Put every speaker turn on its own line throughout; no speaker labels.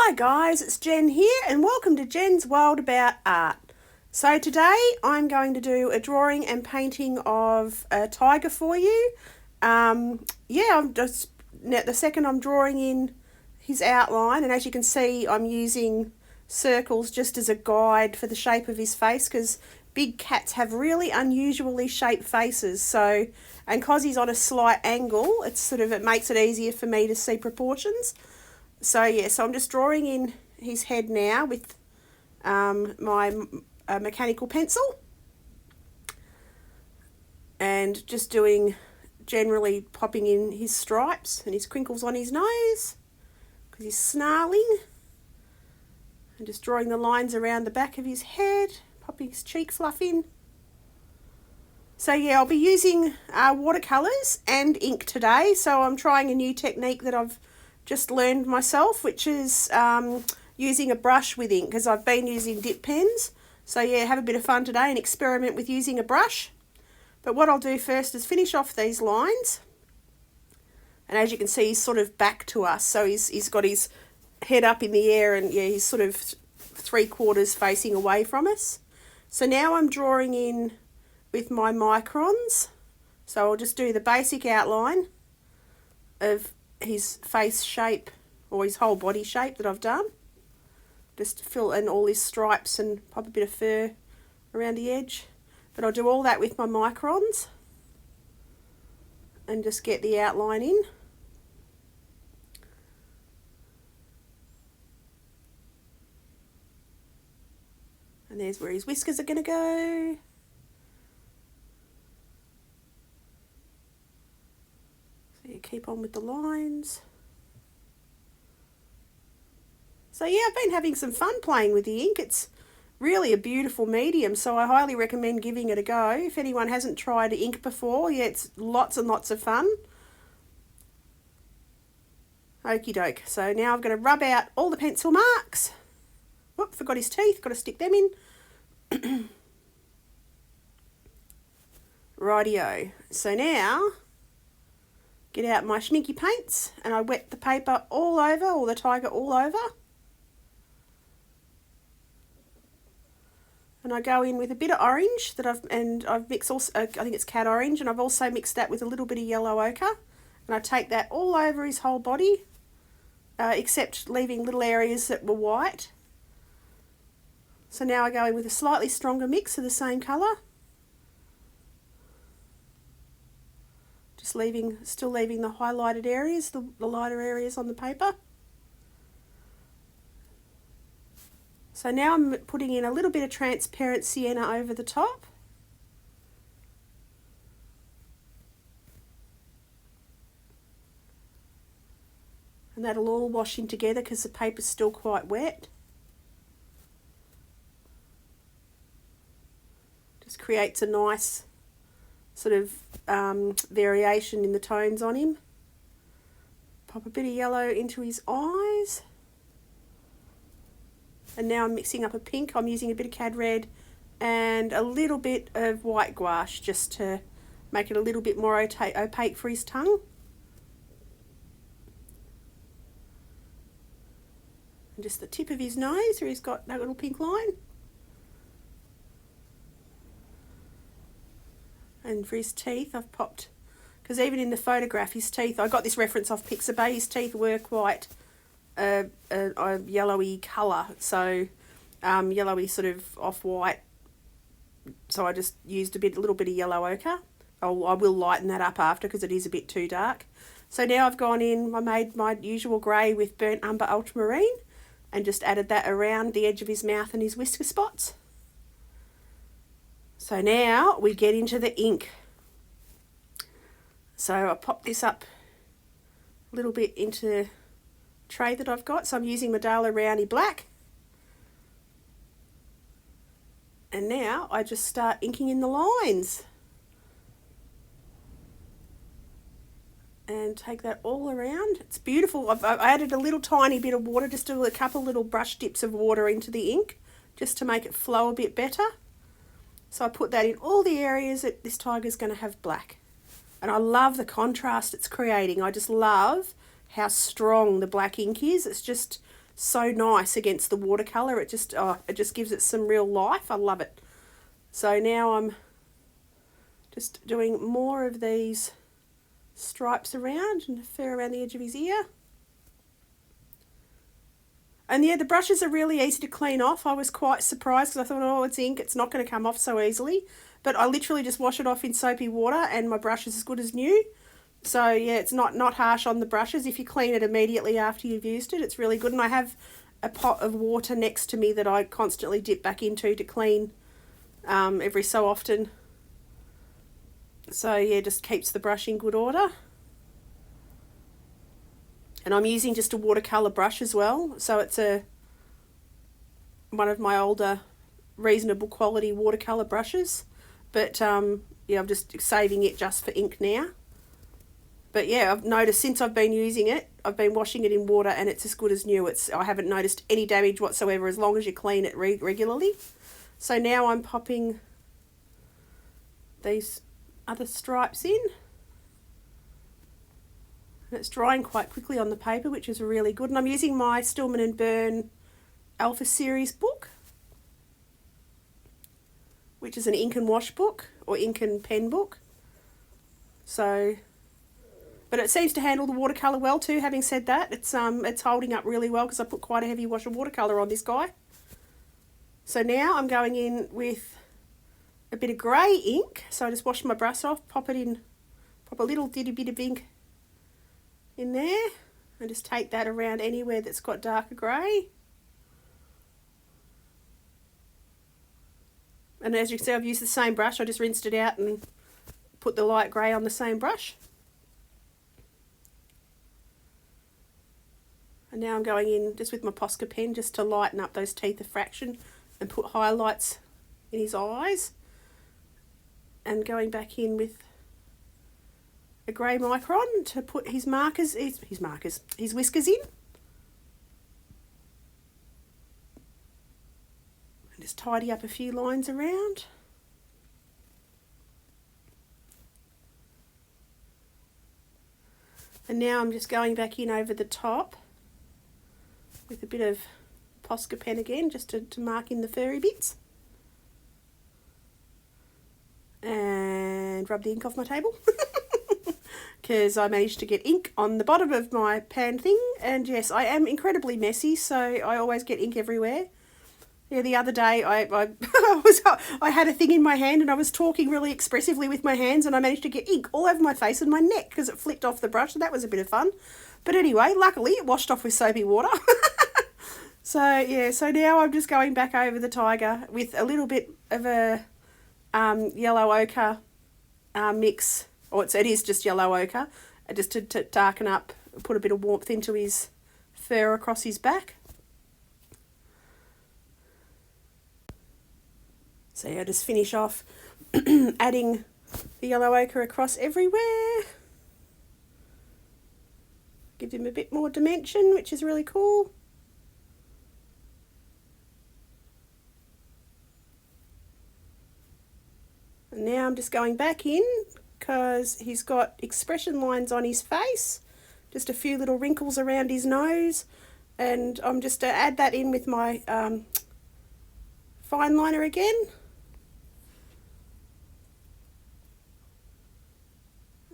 Hi guys, it's Jen here and welcome to Jen's World About Art. So today I'm going to do a drawing and painting of a tiger for you. I'm just, the second I'm drawing in his outline, and as you can see I'm using circles just as a guide for the shape of his face, because big cats have really unusually shaped faces, and because he's on a slight angle, it makes it easier for me to see proportions. So I'm just drawing in his head now with my mechanical pencil, and just generally popping in his stripes and his crinkles on his nose because he's snarling, and just drawing the lines around the back of his head, popping his cheek fluff in. So I'll be using watercolours and ink today. So I'm trying a new technique that I've just learned myself, which is using a brush with ink, because I've been using dip pens. So have a bit of fun today and experiment with using a brush. But what I'll do first is finish off these lines. And as you can see, he's sort of back to us. So he's got his head up in the air, and he's sort of 3/4 facing away from us. So now I'm drawing in with my microns. So I'll just do the basic outline of his face shape, or his whole body shape that I've done. Just fill in all his stripes and pop a bit of fur around the edge. But I'll do all that with my microns and just get the outline in. And there's where his whiskers are going to go. So you keep on with the lines. So I've been having some fun playing with the ink. It's really a beautiful medium, so I highly recommend giving it a go. If anyone hasn't tried ink before, it's lots and lots of fun. Okie doke. So now I'm going to rub out all the pencil marks. Whoop, forgot his teeth, got to stick them in. Rightio. So now, get out my schminky paints, and I wet the paper all over, or the tiger all over. And I go in with a bit of orange I've mixed also, I think it's cat orange, and I've also mixed that with a little bit of yellow ochre. And I take that all over his whole body, except leaving little areas that were white. So now I go in with a slightly stronger mix of the same colour. Just still leaving the highlighted areas, the lighter areas on the paper. So now I'm putting in a little bit of transparent sienna over the top. And that'll all wash in together because the paper's still quite wet. Just creates a nice sort of variation in the tones on him. Pop a bit of yellow into his eyes. And now I'm mixing up a pink. I'm using a bit of cad red and a little bit of white gouache, just to make it a little bit more opaque for his tongue. And just the tip of his nose, where he's got that little pink line. And for his teeth, I've popped, because even in the photograph, his teeth, I got this reference off Pixabay, his teeth were quite a yellowy colour, so yellowy sort of off-white. So I just used a little bit of yellow ochre. I will lighten that up after, because it is a bit too dark. So now I've gone in, I made my usual grey with burnt umber ultramarine, and just added that around the edge of his mouth and his whisker spots. So now we get into the ink. So I pop this up a little bit into the tray that I've got. So I'm using Medalla Roundy Black. And now I just start inking in the lines. And take that all around. It's beautiful. I've added a little tiny bit of water, just a couple little brush dips of water into the ink, just to make it flow a bit better. So I put that in all the areas that this tiger's going to have black. And I love the contrast it's creating. I just love how strong the black ink is. It's just so nice against the watercolour. It just gives it some real life. I love it. So now I'm just doing more of these stripes around and a fur around the edge of his ear. And yeah, the brushes are really easy to clean off. I was quite surprised because I thought, oh, it's ink, it's not going to come off so easily. But I literally just wash it off in soapy water and my brush is as good as new. So yeah, it's not harsh on the brushes. If you clean it immediately after you've used it, it's really good. And I have a pot of water next to me that I constantly dip back into to clean every so often. So yeah, just keeps the brush in good order. And I'm using just a watercolour brush as well. So it's one of my older reasonable quality watercolour brushes. But yeah, I'm just saving it just for ink now. But yeah, I've noticed since I've been using it, I've been washing it in water and it's as good as new. I haven't noticed any damage whatsoever as long as you clean it regularly. So now I'm popping these other stripes in. And it's drying quite quickly on the paper, which is really good. And I'm using my Stillman & Burn Alpha Series book, which is an ink and wash book or ink and pen book. So, but it seems to handle the watercolour well too. Having said that, it's holding up really well because I put quite a heavy wash of watercolour on this guy. So now I'm going in with a bit of grey ink. So I just wash my brush off, pop a little bitty bit of ink in there and just take that around anywhere that's got darker grey. And as you can see, I've used the same brush. I just rinsed it out and put the light grey on the same brush. And now I'm going in just with my Posca pen just to lighten up those teeth of fraction and put highlights in his eyes. And going back in with a grey micron to put his whiskers in. And just tidy up a few lines around. And now I'm just going back in over the top with a bit of Posca pen again, just to mark in the furry bits. And rub the ink off my table. Because I managed to get ink on the bottom of my pan thing. And yes, I am incredibly messy, so I always get ink everywhere. Yeah, the other day I had a thing in my hand and I was talking really expressively with my hands and I managed to get ink all over my face and my neck because it flicked off the brush. So that was a bit of fun. But anyway, luckily it washed off with soapy water. So yeah, so now I'm just going back over the tiger with a little bit of a yellow ochre mix. Or it is just yellow ochre, just to darken up, put a bit of warmth into his fur across his back. So yeah, just finish off adding the yellow ochre across everywhere. Gives him a bit more dimension, which is really cool. And now I'm just going back in because he's got expression lines on his face, just a few little wrinkles around his nose, and I'm just to add that in with my fine liner again.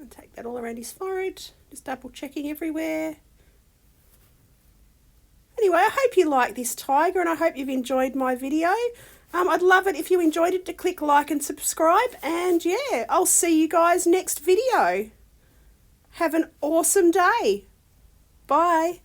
And take that all around his forehead, just double checking everywhere. Anyway, I hope you like this tiger and I hope you've enjoyed my video. I'd love it if you enjoyed it to click like and subscribe, and yeah, I'll see you guys next video. Have an awesome day. Bye.